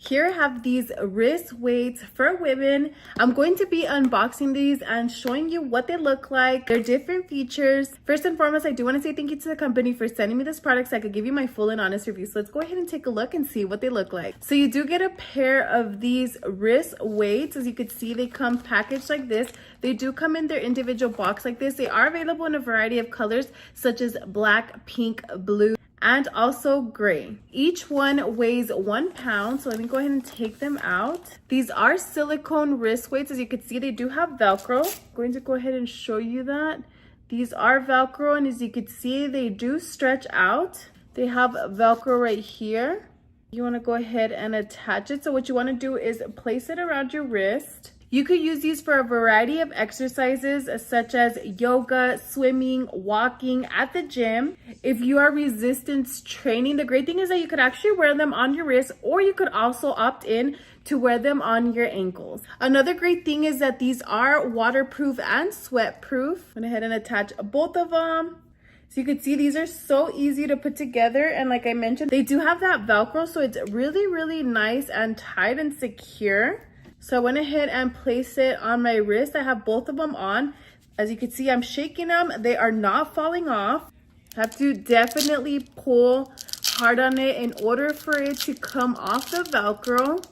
Here I have these wrist weights for women. I'm going to be unboxing these and showing you what they look like, their different features. First and foremost, I do want to say thank you to the company for sending me this product so I could give you my full and honest review. So let's go ahead and take a look and see what they look like. So you do get a pair of these wrist weights. As you can see, they come packaged like this. They do come in their individual box like this. They are available in a variety of colors such as black, pink, blue, and also gray. Each one weighs 1 pound, so let me go ahead and take them out. These are silicone wrist weights. As you can see, they do have Velcro. I'm going to go ahead and show you that. These are Velcro, and as you can see, they do stretch out. They have Velcro right here. You want to go ahead and attach it. So what you want to do is place it around your wrist. You could use these for a variety of exercises such as yoga, swimming, walking, at the gym. If you are resistance training, the great thing is that you could actually wear them on your wrist, or you could also opt in to wear them on your ankles. Another great thing is that these are waterproof and sweat-proof. I'm gonna go ahead and attach both of them. So you can see these are so easy to put together, and like I mentioned, they do have that Velcro, so it's really nice and tight and secure. So I went ahead and placed it on my wrist. I have both of them on. As you can see, I'm shaking them. They are not falling off. I have to definitely pull hard on it in order for it to come off the Velcro.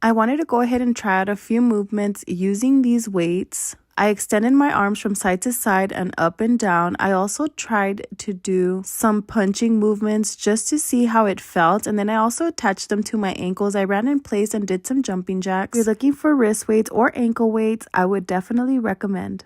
I wanted to go ahead and try out a few movements using these weights. I extended my arms from side to side and up and down. I also tried to do some punching movements just to see how it felt. And then I also attached them to my ankles. I ran in place and did some jumping jacks. If you're looking for wrist weights or ankle weights, I would definitely recommend.